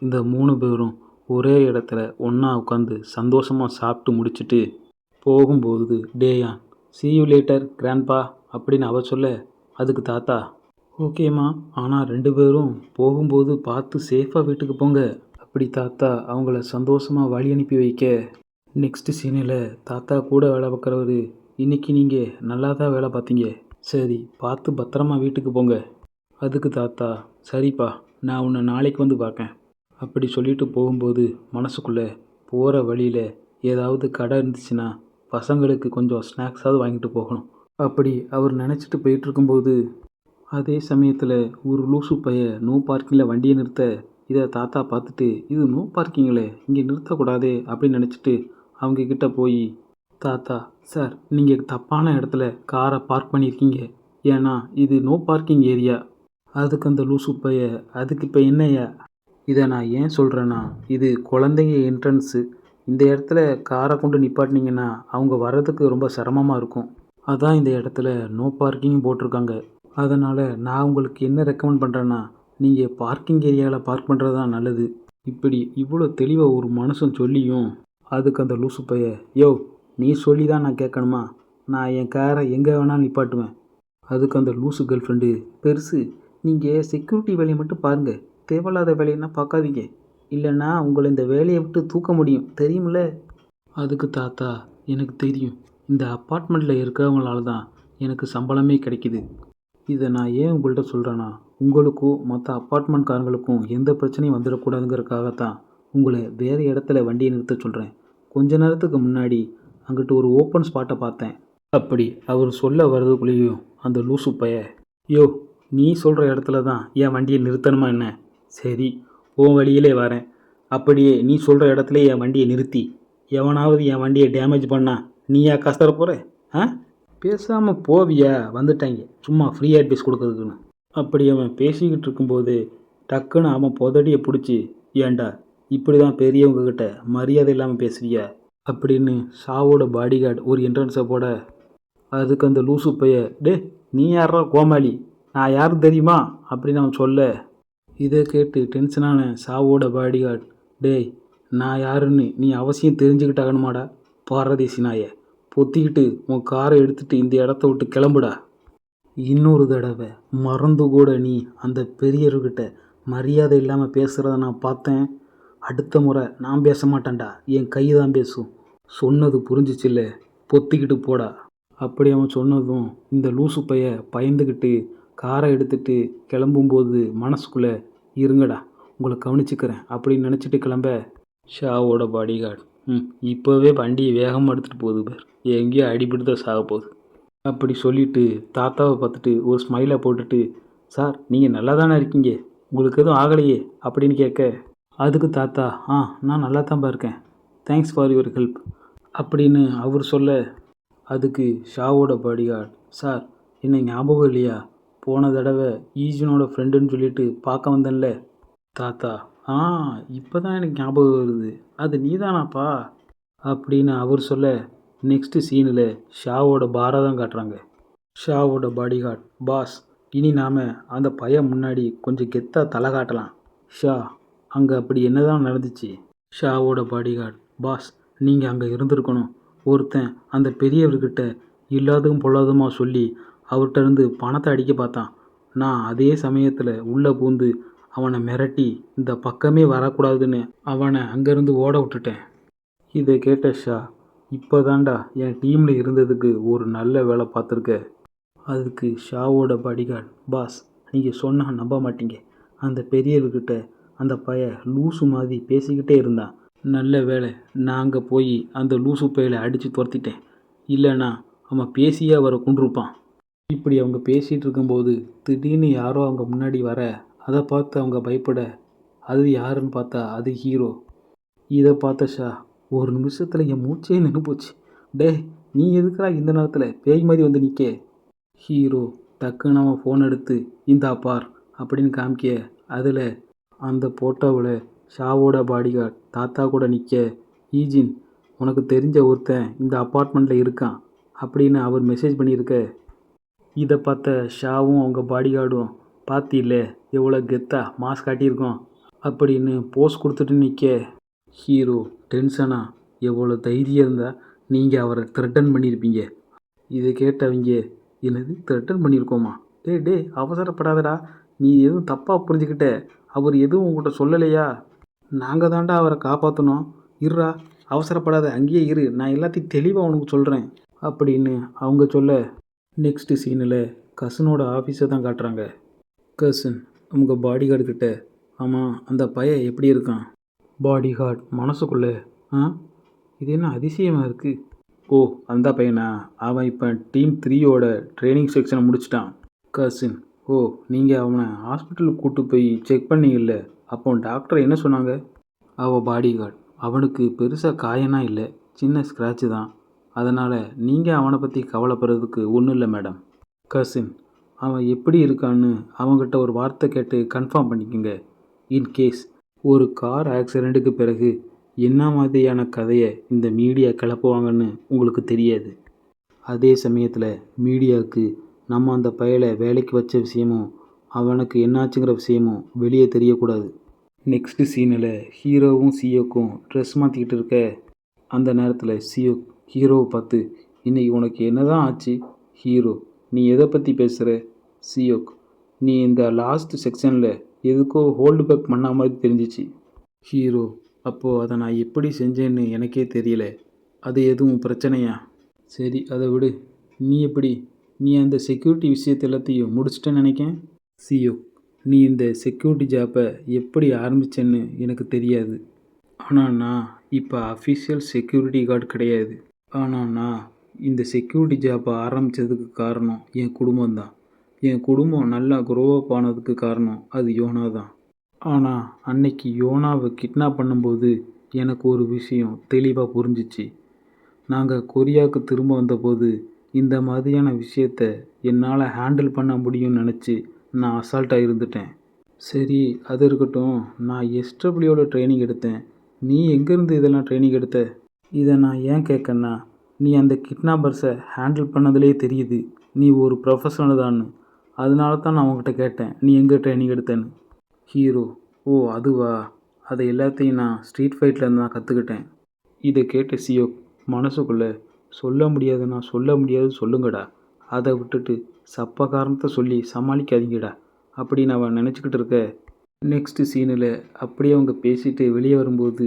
இந்த 3 பேரும் ஒரே இடத்துல ஒன்றா உட்காந்து சந்தோஷமாக சாப்பிட்டு முடிச்சுட்டு போகும்போது டேயான், see you later கிராண்ட்பா அப்படின்னு அவ சொல்ல, அதுக்கு தாத்தா, ஓகேம்மா, ஆனால் 2 பேரும் போகும்போது பார்த்து சேஃபாக வீட்டுக்கு போங்க அப்படி தாத்தா அவங்கள சந்தோஷமாக வழி அனுப்பி வைக்க, நெக்ஸ்ட்டு சீனில் தாத்தா கூட வேலை பார்க்குறவர், இன்றைக்கி நீங்கள் நல்லா தான் வேலை பார்த்தீங்க, சரி பார்த்து பத்திரமா வீட்டுக்கு போங்க. அதுக்கு தாத்தா, சரிப்பா, நான் உன்னை நாளைக்கு வந்து பார்க்கேன் அப்படி சொல்லிட்டு போகும்போது மனசுக்குள்ளே, போகிற வழியில் ஏதாவது கடை இருந்துச்சுன்னா பசங்களுக்கு கொஞ்சம் ஸ்நாக்ஸாவது வாங்கிட்டு போகணும் அப்படி அவர் நினச்சிட்டு போயிட்டுருக்கும்போது, அதே சமயத்தில் ஒரு லூசு பைய நோ பார்க்கிங்கில் வண்டியை நிறுத்த, இதை தாத்தா பார்த்துட்டு, இது நோ பார்க்கிங்கில், இங்கே நிறுத்தக்கூடாதே அப்படின்னு நினச்சிட்டு அவங்கக்கிட்ட போய், தாத்தா சார், நீங்கள் தப்பான இடத்துல காரை பார்க் பண்ணியிருக்கீங்க, ஏன்னா இது நோ பார்க்கிங் ஏரியா. அதுக்கு அந்த லூசு பைய, அதுக்கு இப்போ என்னையா? இதை நான் ஏன் சொல்கிறேன்னா, இது குழந்தைங்க என்ட்ரன்ஸு, இந்த இடத்துல காரை கொண்டு நிப்பாட்டினீங்கன்னா அவங்க வர்றதுக்கு ரொம்ப சிரமமாக இருக்கும், அதான் இந்த இடத்துல நோ பார்க்கிங் போட்டிருக்காங்க. அதனால் நான் உங்களுக்கு என்ன ரெக்கமெண்ட் பண்ணுறேன்னா, நீங்கள் பார்க்கிங் ஏரியாவில் பார்க் பண்ணுறது தான் நல்லது. இப்படி இவ்வளோ தெளிவாக ஒரு மனுஷன் சொல்லியும் அதுக்கு அந்த லூசு பைய, யோ, நீ சொல்லி தான் நான் கேட்கணுமா? நான் என் காரை எங்கே வேணாலும் நிப்பாட்டுவேன், அதுக்கு அந்த லூசு கேர்ள் ஃப்ரெண்டு, பெருசு நீங்கள் செக்யூரிட்டி வேலையை மட்டும் பாருங்கள், தேவையில்லாத வேலையென்னா பார்க்காதீங்க, இல்லைன்னா உங்களை இந்த வேலையை விட்டு தூக்க முடியும் தெரியுமில்ல. அதுக்கு தாத்தா, எனக்கு தெரியும், இந்த அப்பார்ட்மெண்ட்டில் இருக்கிறவங்களால தான் எனக்கு சம்பளமே கிடைக்கிது. இதை நான் ஏன் உங்கள்கிட்ட சொல்கிறேன்னா, உங்களுக்கும் மற்ற அப்பார்ட்மெண்ட்காரங்களுக்கும் எந்த பிரச்சனையும் வந்துடக்கூடாதுங்கிறதுக்காகத்தான் உங்களை வேறு இடத்துல வண்டியை நிறுத்த சொல்கிறேன். கொஞ்ச நேரத்துக்கு முன்னாடி அங்கிட்டு ஒரு ஓப்பன் ஸ்பாட்டை பார்த்தேன். அப்படி அவர் சொல்ல வர்றதுக்குள்ளேயும் அந்த லூசு பைய, யோ நீ சொல்கிற இடத்துல தான் என் வண்டியை நிறுத்தணுமா என்ன? சரி, உன் வழியிலே வரேன். அப்படியே நீ சொல்கிற இடத்துல என் வண்டியை நிறுத்தி எவனாவது என் வண்டியை டேமேஜ் பண்ணா நீயா காசு தர போகிற? ஆ, பேசாமல் போவியா? வந்துட்டாங்க சும்மா ஃப்ரீ அட்வைஸ் கொடுக்குறதுக்குன்னு. அப்படி அவன் பேசிக்கிட்டு இருக்கும்போது டக்குன்னு அவன் புதடியை பிடிச்சி, ஏண்டா இப்படி தான் பெரியவங்கக்கிட்ட மரியாதை இல்லாமல் பேசுவியா அப்படின்னு ஷாவோட பாடிகார்டு ஒரு என்ட்ரன்ஸை போட, அதுக்கு அந்த லூசு பைய, டே நீ யாரா கோமாளி, நான் யாரும் தெரியுமா அப்படின்னு அவன் சொல்ல, இதை கேட்டு டென்ஷனான ஷாவோட பாடிகார்டு, டேய் நான் யாருன்னு நீ அவசியம் தெரிஞ்சுக்கிட்டாகணுமாடா பாரதேசி நாயை, பொத்திக்கிட்டு உன் காரை எடுத்துகிட்டு இந்த இடத்த விட்டு கிளம்புடா. இன்னொரு தடவை மறந்து கூட நீ அந்த பெரியவர்கிட்ட மரியாதை இல்லாமல் பேசுகிறத நான் பார்த்தேன், அடுத்த முறை நான் பேச மாட்டேன்டா, என் கை தான் பேசும். சொன்னது புரிஞ்சிச்சில்ல, பொத்திக்கிட்டு போடா. அப்படி அவன் சொன்னதும் இந்த லூசு பைய பயந்துக்கிட்டு காரை எடுத்துகிட்டு கிளம்பும்போது மனசுக்குள்ளே, இருங்கடா உங்களை கவனிச்சுக்கிறேன் அப்படின்னு நினச்சிட்டு கிளம்ப, ஷாவோட பாடிகார்டு, இப்போவே வண்டியை வேகமாக எடுத்துகிட்டு போகுது பார், எங்கேயோ அடிபட்டு தான் சாக போகுது அப்படி சொல்லிவிட்டு தாத்தாவை பார்த்துட்டு ஒரு ஸ்மைலை போட்டுட்டு, சார் நீங்கள் நல்லா தானே இருக்கீங்க, உங்களுக்கு எதுவும் ஆகலையே அப்படின்னு கேட்க, அதுக்கு தாத்தா, நான் நல்லா தான் இருக்கேன், தேங்க்ஸ் ஃபார் யுவர் ஹெல்ப் அப்படின்னு அவர் சொல்ல, அதுக்கு ஷாவோட பாடிகார்டு, சார் என்ன ஞாபகம் இல்லையா, போன தடவை ஈஜனோட ஃப்ரெண்டுன்னு சொல்லிட்டு பார்க்க வந்தேன்ல. தாத்தா, இப்போ தான் எனக்கு ஞாபகம் வருது, அது நீதானாப்பா அப்படின்னு அவர் சொல்ல, நெக்ஸ்ட்டு சீனில் ஷாவோட பாரை தான் காட்டுறாங்க. ஷாவோட பாடிகார்டு, பாஸ் இனி நாம் அந்த பையன் முன்னாடி கொஞ்சம் கெத்தாக தலை காட்டலாம். ஷா, அங்கே அப்படி என்ன தான் நடந்துச்சு? ஷாவோட பாடிகார்டு, பாஸ் நீங்கள் அங்கே இருந்திருக்கணும், ஒருத்தன் அந்த பெரியவர்கிட்ட இல்லாததும் பொல்லாததுமா சொல்லி அவர்கிட்ட இருந்து பணத்தை அடிக்க பார்த்தான், நான் அதே சமயத்தில் உள்ளே பூந்து அவனை மிரட்டி இந்த பக்கமே வரக்கூடாதுன்னு அவனை அங்கேருந்து ஓட விட்டுட்டேன். இதை கேட்ட ஷா, இப்போ தாண்டா என் டீமில் இருந்ததுக்கு ஒரு நல்ல வேலை பார்த்துருக்க. அதுக்கு ஷாவோட பாடிகார்டு, பாஸ் நீங்கள் சொன்னால் நம்ப மாட்டீங்க, அந்த பெரியவர்கிட்ட அந்த பைய லூசு மாதிரி பேசிக்கிட்டே இருந்தான், நல்ல வேலை நாங்கள் போய் அந்த லூசு பையலை அடித்து துரத்திட்டேன், இல்லைன்னா அவன் பேசியே அவரை கொண்டிருப்பான். இப்படி அவங்க பேசிகிட்டு இருக்கும்போது திடீர்னு யாரோ அவங்க முன்னாடி வர, அதை பார்த்து அவங்க பயப்பட, அது யாருன்னு பார்த்தா அது ஹீரோ. இதை பார்த்த ஷா, ஒரு நிமிஷத்தில் என் மூச்சே நின்று போச்சு, டே நீ எதுக்குறா இந்த நேரத்தில் பேய் மாதிரி வந்து நிற்க. ஹீரோ டக்குன்னு அவன் ஃபோன் எடுத்து இந்தா பார் அப்படின்னு காமிக்க, அதில் அந்த ஃபோட்டோவில் ஷாவோட பாடிகார்டு தாத்தா கூட நிற்க, ஈஜின் உனக்கு தெரிஞ்ச ஒருத்தன் இந்த அப்பார்ட்மெண்ட்டில் இருக்கான் அப்படின்னு அவர் மெசேஜ் பண்ணியிருக்க. இதை பார்த்த ஷாவும் அவங்க பாடிகார்டும், பார்த்தில்ல எவ்வளோ கெத்தா மாஸ்க் காட்டியிருக்கோம் அப்படின்னு போஸ் கொடுத்துட்டு நிற்க, ஹீரோ டென்ஷனாக, எவ்வளோ தைரியம் இருந்தால் நீங்கள் அவரை த்ரெட்டன் பண்ணியிருப்பீங்க. இதை கேட்டவங்க, என்னது த்ரெட்டன் பண்ணியிருக்கோமா, டே அவசரப்படாதடா, நீ எதுவும் தப்பாக புரிஞ்சுக்கிட்ட, அவர் எதுவும் உங்கள்கிட்ட சொல்லலையா, நாங்கள் தாண்டா அவரை காப்பாற்றணும், இருறா அவசரப்படாத அங்கேயே இரு, நான் எல்லாத்தையும் தெளிவாக உனக்கு சொல்கிறேன் அப்படின்னு அவங்க சொல்ல, நெக்ஸ்ட்டு சீனில் கசனோட ஆஃபீஸை தான் காட்டுறாங்க. கசன் உங்கள் பாடிகார்டு கிட்ட, ஆமாம் அந்த பையன் எப்படி இருக்கான்? பாடிகார்டு மனசுக்குள்ளே, இது என்ன அதிசயமாக இருக்குது, ஓ அந்த பையனா, அவன் இப்போ டீம் 3யோட ட்ரைனிங் செக்ஷனை முடிச்சிட்டான். கசின், ஓ நீங்கள் அவனை ஹாஸ்பிட்டலுக்கு கூப்பிட்டு போய் செக் பண்ணீங்கல்ல, அப்போ டாக்டர் என்ன சொன்னாங்க? அவள் பாடிகார்டு, அவனுக்கு பெருசாக காயனா இல்லை, சின்ன ஸ்க்ராட்சு தான், அதனால் நீங்கள் அவனை பற்றி கவலைப்படுறதுக்கு ஒன்றும் இல்லை மேடம். கசின், அவன் எப்படி இருக்கான்னு அவங்ககிட்ட ஒரு வார்த்தை கேட்டு கன்ஃபார்ம் பண்ணிக்கோங்க. இன்கேஸ் ஒரு கார் ஆக்சிடெண்ட்டுக்கு பிறகு என்ன மாதிரியான கதையை இந்த மீடியா கிளப்புவாங்கன்னு உங்களுக்கு தெரியாது. அதே சமயத்தில் மீடியாவுக்கு நம்ம அந்த பயலை வேலைக்கு வச்ச விஷயமும் அவனுக்கு என்னாச்சுங்கிற விஷயமும் வெளியே தெரியக்கூடாது. நெக்ஸ்ட்டு சீனில் ஹீரோவும் சியோக்கும் ட்ரெஸ் மாற்றிக்கிட்டு இருக்க, அந்த நேரத்தில் சியோ ஹீரோவை பார்த்து, இன்றைக்கி உனக்கு என்ன தான் ஆச்சு? ஹீரோ, நீ எதை பற்றி பேசுகிற? சியோக், நீ இந்த லாஸ்ட் செக்ஷனில் எதுக்கோ ஹோல்டு பேக் பண்ண மாதிரி தெரிஞ்சிச்சு. ஹீரோ, அப்போது அதை நான் எப்படி செஞ்சேன்னு எனக்கே தெரியல. அது எதுவும் பிரச்சனையா? சரி, அதை விடு. நீ எப்படி? நீ அந்த செக்யூரிட்டி விஷயத்தை எல்லாத்தையும் முடிச்சிட்டேன்னு நினைக்கேன். சியோக், நீ இந்த செக்யூரிட்டி ஜாப்பை எப்படி ஆரம்பிச்சேன்னு எனக்கு தெரியாது. ஆனால் நான் இப்போ அஃபிஷியல் செக்யூரிட்டி கார்டு கிடையாது. ஆனால் நான் இந்த செக்யூரிட்டி ஜாப்பை ஆரம்பித்ததுக்கு காரணம் என் குடும்பம்தான். என் குடும்பம் நல்லா க்ரோ அப் ஆனதுக்கு காரணம் அது யோனா தான். ஆனால் அன்னைக்கு யோனாவை கிட்னாப் பண்ணும்போது எனக்கு ஒரு விஷயம் தெளிவாக புரிஞ்சிச்சு. நாங்கள் கொரியாவுக்கு திரும்ப வந்தபோது இந்த மாதிரியான விஷயத்த என்னால் ஹேண்டில் பண்ண முடியும்னு நினச்சி நான் அசால்ட்டாக இருந்துட்டேன். சரி, அது இருக்கட்டும். நான் எஸ்டபிள்யூட ட்ரைனிங் எடுத்தேன். நீ எங்கேருந்து இதெல்லாம் ட்ரைனிங் எடுத்த? இதை நான் ஏன் கேட்கன்னா, நீ அந்த கிட்னாப்பர்ஸை ஹேண்டில் பண்ணதுலே தெரியுது நீ ஒரு ப்ரொஃபஷனல் தான்னு. அதனால தான் நான் உங்ககிட்ட கேட்டேன், நீ எங்கே ட்ரைனிங் எடுத்தேன்னு. ஹீரோ, ஓ அதுவா? அதை எல்லாத்தையும் நான் ஸ்ட்ரீட் ஃபைட்லேருந்து தான் கற்றுக்கிட்டேன். இதை கேட்ட சியோக் மனசுக்குள்ளே, சொல்ல முடியாதுன்னா சொல்ல முடியாது சொல்லுங்கடா, அதை விட்டுட்டு சப்ப காரணத்தை சொல்லி சமாளிக்காதீங்கடா அப்படின்னு அவன் நினச்சிக்கிட்டு இருக்க. நெக்ஸ்ட்டு சீனில் அப்படியே அவங்க பேசிட்டு வெளியே வரும்போது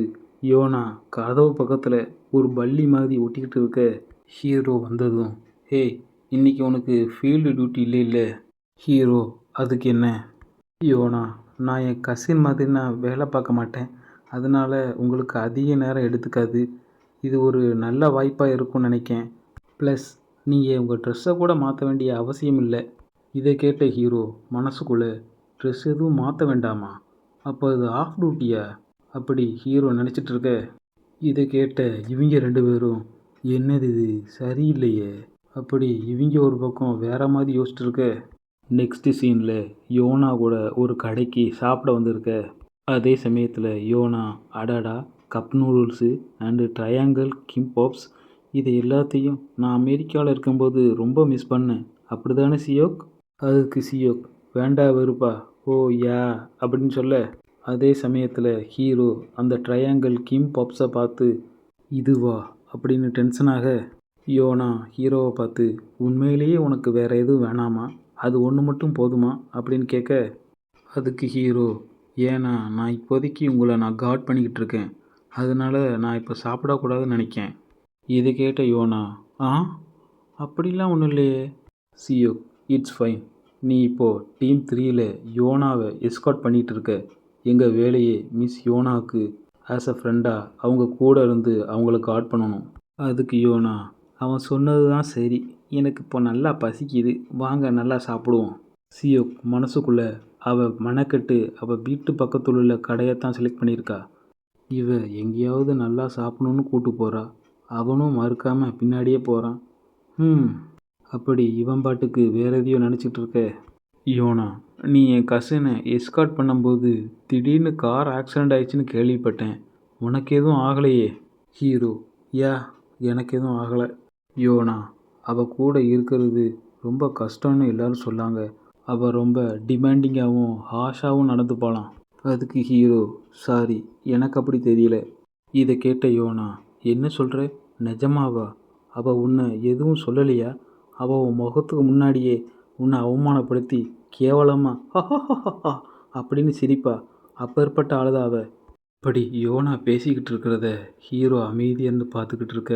யோனா கதவு பக்கத்தில் ஒரு பல்லி மாதிரி ஒட்டிக்கிட்டு இருக்க. ஹீரோ வந்ததும், ஹேய், இன்றைக்கி உனக்கு ஃபீல்டு டியூட்டி இல்லை. ஹீரோ, அதுக்கு என்ன? யோனா, நான் என் கசின் மாதிரி நான் வேலை பார்க்க மாட்டேன். அதனால் உங்களுக்கு அதிக நேரம் எடுத்துக்காது. இது ஒரு நல்ல வாய்ப்பாக இருக்கும்னு நினைக்கேன். ப்ளஸ் நீங்கள் உங்கள் ட்ரெஸ்ஸை கூட மாற்ற வேண்டிய அவசியம் இல்லை. இதை கேட்ட ஹீரோ மனசுக்குள்ளே, ட்ரெஸ் எதுவும் மாற்ற வேண்டாமா? அப்போ அது ஆஃப் டியூட்டியா? அப்படி ஹீரோ நினச்சிட்டு இருக்க. இதை கேட்ட இவங்க 2 பேரும், என்னது இது சரியில்லையே, அப்படி இவங்க ஒரு பக்கம் வேறு மாதிரி யோசிச்சுட்டு இருக்க. நெக்ஸ்ட் சீனில் யோனா கூட ஒரு கடைக்கு சாப்பிட வந்திருக்க. அதே சமயத்தில் யோனா, அடாடா, கப் நூடுல்ஸு அண்டு ட்ரையாங்கிள் கிம்பாப்ஸ், இது எல்லாத்தையும் நான் அமெரிக்காவில் இருக்கும்போது ரொம்ப மிஸ் பண்ணேன், அப்படி தானே சியோக்? அதுக்கு சியோக், வேண்டா வெறுப்பா, ஓ யா அப்படின்னு சொல்ல. அதே சமயத்தில் ஹீரோ அந்த ட்ரையாங்கிள் கிம்பாப்ஸை பார்த்து, இதுவா அப்படின்னு டென்ஷனாக. யோனா ஹீரோவை பார்த்து, உண்மையிலேயே உனக்கு வேறு எதுவும் வேணாமா? அது ஒன்று மட்டும் போதுமா அப்படின்னு கேட்க. அதுக்கு ஹீரோ, ஏன்னா நான் இப்போதைக்கு உங்களை நான் காட் பண்ணிக்கிட்டு இருக்கேன். அதனால் நான் இப்போ சாப்பிடக்கூடாதுன்னு நினைக்கேன். இதை கேட்ட யோனா, ஆ, அப்படிலாம் ஒன்றும் இல்லையே. சியோ, இட்ஸ் ஃபைன். நீ இப்போது டீம் 3ல் யோனாவை எஸ்கார்ட் பண்ணிகிட்டு இருக்க. எங்கள் வேலையே மிஸ் யோனாவுக்கு ஆஸ் அ ஃப்ரெண்டாக அவங்க கூட இருந்து அவங்கள காட் பண்ணணும். அதுக்கு யோனா, அவன் சொன்னது தான் சரி, எனக்கு இப்போ நல்லா பசிக்குது, வாங்க நல்லா சாப்பிடுவோம். சியோக் மனசுக்குள்ளே, அவள் மெனக்கெட்டு அவள் வீட்டு பக்கத்தில் உள்ள கடையைத்தான் செலக்ட் பண்ணியிருக்கா. இவ எங்கேயாவது நல்லா சாப்பிடணுன்னு கூட்டு போகிறா, அவனும் மறுக்காமல் பின்னாடியே போகிறான். அப்படி இவன் பாட்டுக்கு வேறு எதையோ நினச்சிட்டு இருக்க. யோனா, நீ என் கசினை எஸ்கார்ட் பண்ணும்போது திடீர்னு கார் ஆக்சிடெண்ட் ஆயிடுச்சுன்னு கேள்விப்பட்டேன், உனக்கு எதுவும் ஆகலையே? ஹீரோ, யா, எனக்கு எதுவும் ஆகலை. யோனா, அவள் கூட இருக்கிறது ரொம்ப கஷ்டம்னு எல்லாரும் சொன்னாங்க. அவள் ரொம்ப டிமாண்டிங்காகவும் ஹாஷாகவும் நடந்து போகலாம். அதுக்கு ஹீரோ, சாரி, எனக்கு அப்படி தெரியல. இதை கேட்ட யோனா, என்ன சொல்கிற, நிஜமாவா? அவள் உன்னை எதுவும் சொல்லலையா? அவள் உன் முகத்துக்கு முன்னாடியே உன்னை அவமானப்படுத்தி கேவலமாக அப்படின்னு சிரிப்பா? அப்பேற்பட்ட ஆளுதா அவள். அப்படி யோனா பேசிக்கிட்டு இருக்கிறத ஹீரோ அமைதியிருந்து பார்த்துக்கிட்டு இருக்க.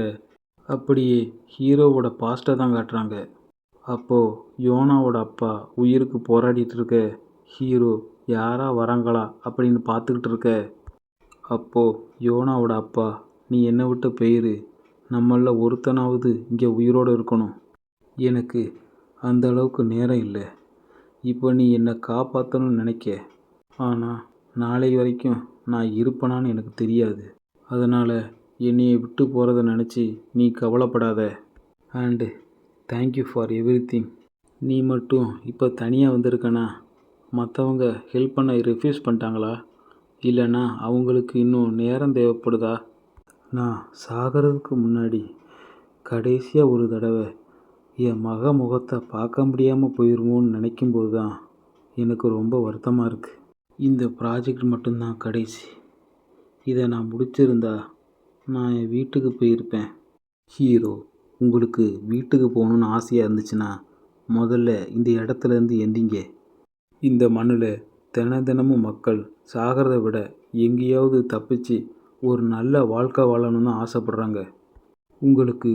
அப்படியே ஹீரோவோட பாஸ்ட்டை தான் காட்டுறாங்க. அப்போது யோனாவோட அப்பா உயிருக்கு போராடிட்டு இருக்க. ஹீரோ யாரா வராங்களா அப்படின்னு பார்த்துக்கிட்டு இருக்க. அப்போது யோனாவோட அப்பா, நீ என்னை விட்டு போயிரு, நம்மளில் ஒருத்தனாவது இங்கே உயிரோடு இருக்கணும். எனக்கு அந்த அளவுக்கு நேரம் இல்லை. இப்போ நீ என்னை காப்பாற்றணும்னு நினைக்க, ஆனால் நாளை வரைக்கும் நான் இருப்பேனான்னு எனக்கு தெரியாது. அதனால் என்னையை விட்டு போகிறத நினச்சி நீ கவலைப்படாத. And thank you for everything. நீ மட்டும் இப்போ தனியாக வந்திருக்கனா? மற்றவங்க ஹெல்ப் பண்ண ரெஃப்யூஸ் பண்ணிட்டாங்களா? இல்லைன்னா அவங்களுக்கு இன்னும் நேரம் தேவைப்படுதா? நான் சாகிறதுக்கு முன்னாடி கடைசியாக ஒரு தடவை என் முகத்தை பார்க்க முடியாமல் போயிடுமோன்னு நினைக்கும்போது தான் எனக்கு ரொம்ப வருத்தமாக இருக்குது. இந்த ப்ராஜெக்ட் மட்டும்தான் கடைசி. இதை நான் முடிச்சிருந்தா நான் என் வீட்டுக்கு போயிருப்பேன். ஹீரோ, உங்களுக்கு வீட்டுக்கு போகணுன்னு ஆசையாக இருந்துச்சுன்னா முதல்ல இந்த இடத்துலேருந்து எந்திங்க. இந்த மண்ணில் தினமும் மக்கள் சாகிறத விட எங்கேயாவது தப்பிச்சு ஒரு நல்ல வாழ்க்கை வாழணும்னு ஆசைப்படுறாங்க. உங்களுக்கு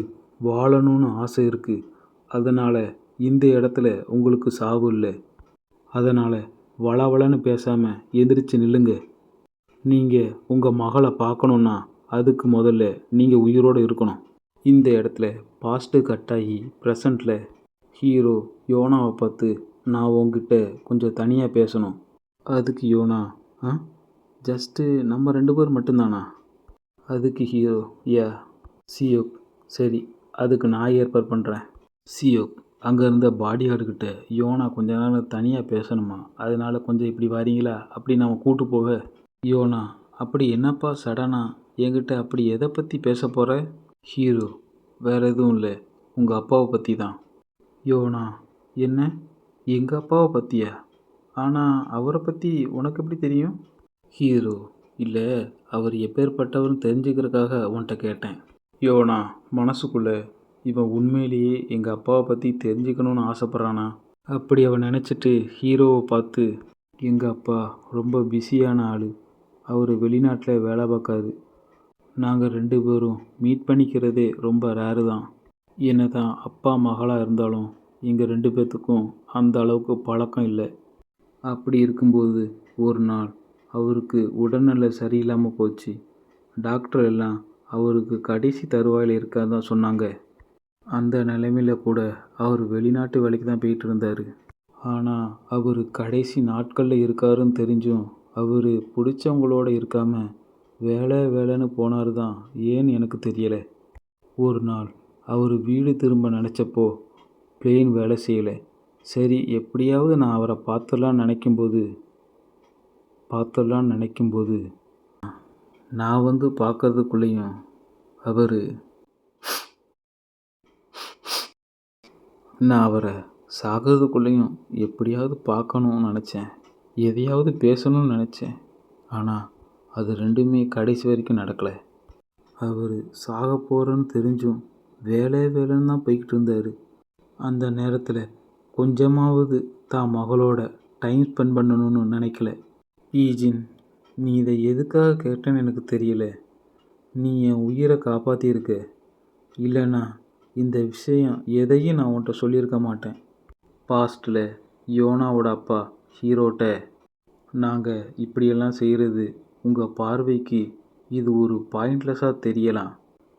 வாழணும்னு ஆசை இருக்குது. அதனால் இந்த இடத்துல உங்களுக்கு சாவு இல்லை. அதனால் வளவளன்னு பேசாமல் எந்திரிச்சு நில்லுங்க. நீங்கள் உங்கள் மகளை பார்க்கணுன்னா அதுக்கு முதல்ல நீங்கள் உயிரோடு இருக்கணும். இந்த இடத்துல பாஸ்ட்டு கட்டாகி ப்ரெசண்ட்டில் ஹீரோ யோனாவை பார்த்து, நான் உங்ககிட்ட கொஞ்சம் தனியாக பேசணும். அதுக்கு யோனா, ஜஸ்ட்டு நம்ம 2 பேர் மட்டும்தானா? அதுக்கு ஹீரோ, சியோக், சரி அதுக்கு நான் ஏற்பாடு பண்ணுறேன். சியோக் அங்கே இருந்த பாடிகார்டுக்கிட்ட, யோனா கொஞ்ச நேரம் தனியாக பேசணுமா, அதனால் கொஞ்சம் இப்படி வரீங்களா அப்படி நம்ம கூட்டு போக. யோனா, அப்படி என்னப்பா சடனாக என்கிட்ட அப்படி எதை பற்றி பேச போகிற? ஹீரோ, வேறு எதுவும் இல்லை, உங்கள் அப்பாவை பற்றி தான். யோனா, என்ன எங்கள் அப்பாவை பற்றியா? ஆனால் அவரை பற்றி உனக்கு எப்படி தெரியும்? ஹீரோ, இல்லை, அவர் எப்பேற்பட்டவர்னு தெரிஞ்சுக்கிறதுக்காக உன்கிட்ட கேட்டேன். யோனா மனசுக்குள்ளே, இவன் உண்மையிலேயே எங்கள் அப்பாவை பற்றி தெரிஞ்சுக்கணுன்னு ஆசைப்பட்றானா? அப்படி அவன் நினச்சிட்டு ஹீரோவை பார்த்து, எங்கள் அப்பா ரொம்ப பிஸியான ஆள், அவர் வெளிநாட்டில் வேலை பார்க்காரு. நாங்கள் 2 பேரும் மீட் பண்ணிக்கிறதே ரொம்ப ரேரு தான். என்ன தான் அப்பா மகளாக இருந்தாலும் எங்கள் 2 பேர்த்துக்கும் அந்த அளவுக்கு பழக்கம் இல்லை. அப்படி இருக்கும்போது ஒரு நாள் அவருக்கு உடல்நிலை சரியில்லாமல் போச்சு. டாக்டர் எல்லாம் அவருக்கு கடைசி தருவாயில் இருக்காதான் சொன்னாங்க. அந்த நிலைமையில் கூட அவர் வெளிநாட்டு வேலைக்கு தான் போயிட்டு இருந்தார். ஆனால் அவர் கடைசி நாட்களில் இருக்காருன்னு தெரிஞ்சும் அவர் பிடிச்சவங்களோட இருக்காமல் வேலைன்னு போனார் தான், ஏன்னு எனக்கு தெரியலை. ஒரு நாள் அவர் வீடு திரும்ப நினச்சப்போ பிளேன் வேலை செய்யலை. சரி எப்படியாவது நான் அவரை பார்த்துடலான்னு நினைக்கும்போது நான் வந்து பார்க்கறதுக்குள்ளேயும் நான் அவரை சாகிறதுக்குள்ளேயும் எப்படியாவது பார்க்கணும்னு நினச்சேன், எதையாவது பேசணும்னு நினச்சேன். ஆனால் அது ரெண்டுமே கடைசி வரைக்கும் நடக்கலை. அவர் சாக போகிறேன்னு தெரிஞ்சும் வேலைன்னு தான் போய்கிட்டு இருந்தார். அந்த நேரத்தில் கொஞ்சமாவது தான் மகளோட டைம் ஸ்பெண்ட் பண்ணணும்னு நினைக்கல. ஈஜின், நீ இதை எதுக்காக கேட்டேன்னு எனக்கு தெரியல. நீ என் உயிரை காப்பாற்றியிருக்க. இல்லைன்னா இந்த விஷயம் எதையும் நான் உன்கிட்ட சொல்லியிருக்க மாட்டேன். பாஸ்ட்டில் யோனாவோட அப்பா ஹீரோட்ட, நாங்கள் இப்படியெல்லாம் செய்கிறது உங்கள் பார்வைக்கு இது ஒரு பாயிண்ட்லெஸ்ஸாக தெரியலாம்.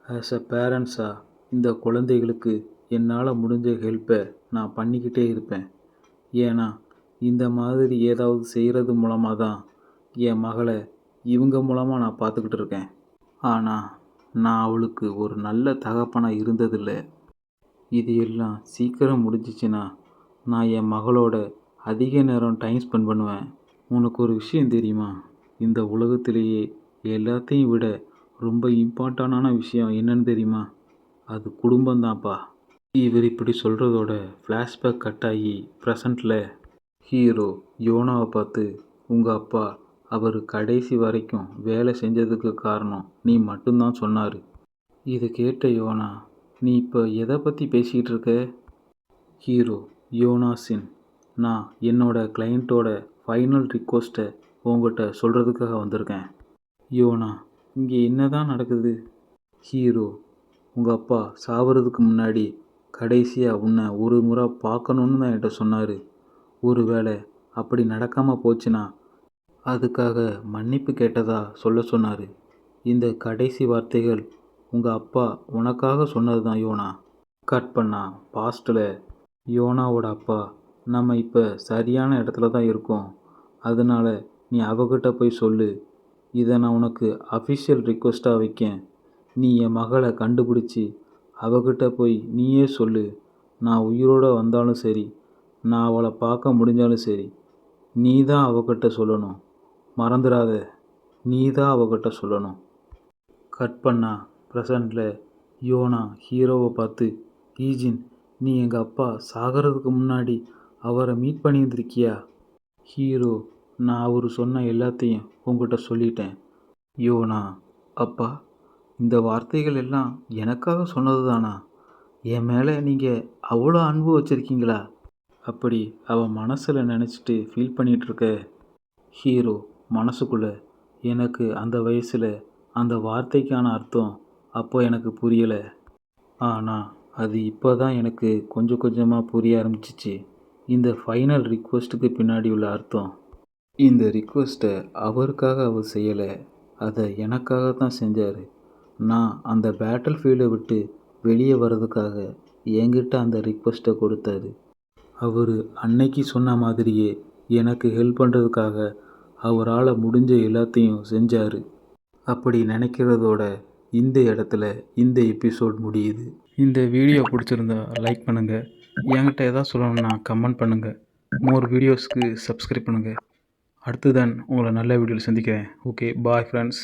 ஆஸ் அ பேரண்ட்ஸாக இந்த குழந்தைகளுக்கு என்னால் முடிஞ்ச ஹெல்ப்பை நான் பண்ணிக்கிட்டே இருப்பேன். ஏன்னா இந்த மாதிரி ஏதாவது செய்கிறது மூலமாக தான் என் மகளை இவங்க மூலமாக நான் பார்த்துக்கிட்டு இருக்கேன். ஆனால் நான் அவளுக்கு ஒரு நல்ல தகப்பனாக இருந்ததில்லை. இது எல்லாம் சீக்கிரம் முடிஞ்சிச்சுன்னா நான் என் மகளோட அதிக நேரம் டைம் ஸ்பெண்ட் பண்ணுவேன். உனக்கு ஒரு விஷயம் தெரியுமா? இந்த உலகத்திலேயே எல்லாத்தையும் விட ரொம்ப இம்பார்ட்டண்டான விஷயம் என்னன்னு தெரியுமா? அது குடும்பம்தான்ப்பா. இவர் இப்படி சொல்கிறதோட ஃப்ளாஷ்பேக் கட் ஆகி ப்ரெசண்ட்டில் ஹீரோ யோனாவை பார்த்து, உங்கள் அப்பா அவர் கடைசி வரைக்கும் வேலை செஞ்சதுக்கு காரணம் நீ மட்டும்தான் சொன்னார். இதை கேட்ட யோனா, நீ இப்போ எதை பற்றி பேசிக்கிட்டு இருக்க? ஹீரோ, யோனாசின், நான் என்னோட கிளையண்ட்டோட ஃபைனல் ரிக்வெஸ்ட்டை உங்கள்கிட்ட சொல்கிறதுக்காக வந்திருக்கேன். யோனா, இங்கே என்ன தான் நடக்குது? ஹீரோ, உங்கள் அப்பா சாவறதுக்கு முன்னாடி கடைசியாக உன்னை ஒரு முறை பார்க்கணுன்னு தான் என்கிட்ட சொன்னார். ஒருவேளை அப்படி நடக்காமல் போச்சுன்னா அதுக்காக மன்னிப்பு கேட்டதா சொல்ல சொன்னார். இந்த கடைசி வார்த்தைகள் உங்கள் அப்பா உனக்காக சொன்னது தான் யோனா. கட் பண்ணா பாஸ்ட்டில் யோனாவோட அப்பா, நம்ம இப்போ சரியான இடத்துல தான் இருக்கோம், அதனால் நீ அவகிட்ட போய் சொல்லு, இதை நான் உனக்கு அஃபிஷியல் ரிக்வெஸ்ட்டாக வைக்கேன். நீ என் மகளை கண்டுபிடிச்சி அவகிட்ட போய் நீயே சொல்லு, நான் உயிரோடு வந்தாலும் சரி, நான் அவளை பார்க்க முடிஞ்சாலும் சரி, நீ தான் அவகிட்ட சொல்லணும். மறந்துடாத, நீ தான் அவகிட்ட சொல்லணும். கட் பண்ணா ப்ரெசண்டில் யோனா ஹீரோவை பார்த்து, ஈஜின், நீ எங்கள் அப்பா சாகிறதுக்கு முன்னாடி அவரை மீட் பண்ணியிருந்திருக்கியா? ஹீரோ, நான் அவர் சொன்ன எல்லாத்தையும் உங்கள்கிட்ட சொல்லிட்டேன். யோனா, அப்பா, இந்த வார்த்தைகள் எல்லாம் எனக்காக சொன்னது தானா? என் மேலே நீங்கள் அவ்வளோ அன்பு வச்சுருக்கீங்களா? அப்படி அவன் மனசில் நினச்சிட்டு ஃபீல் பண்ணிகிட்டு இருக்க ஹீரோ மனசுக்குள்ளே எனக்கு அந்த வயசில் அந்த வார்த்தைக்கான அர்த்தம் அப்போ எனக்கு புரியலை, ஆனால் அது இப்போ தான் எனக்கு கொஞ்சம் கொஞ்சமாக புரிய ஆரம்பிச்சிச்சு. இந்த ஃபைனல் ரிக்வெஸ்ட்டுக்கு பின்னாடி உள்ள அர்த்தம். இந்த ரிக்வெஸ்ட்டை அவருக்காக அவர் செய்யலை, அதை எனக்காக தான் செஞ்சார். நான் அந்த பேட்டில் ஃபீல்டை விட்டு வெளியே வர்றதுக்காக என்கிட்ட அந்த ரிக்வெஸ்ட்டை கொடுத்தாரு. அவர் அன்னைக்கு சொன்ன மாதிரியே எனக்கு ஹெல்ப் பண்ணுறதுக்காக அவரால் முடிஞ்ச எல்லாத்தையும் செஞ்சார். அப்படி நினைக்கிறதோட இந்த இடத்துல இந்த எபிசோட் முடியுது. இந்த வீடியோ பிடிச்சிருந்தா லைக் பண்ணுங்கள், என்கிட்ட எதாவது சொல்லணும்னா கமெண்ட் பண்ணுங்கள், மோர் வீடியோஸ்க்கு சப்ஸ்கிரைப் பண்ணுங்கள். அடுத்ததான் உங்களை நல்ல வீடியோவில் சந்திக்கிறேன். Okay, bye friends.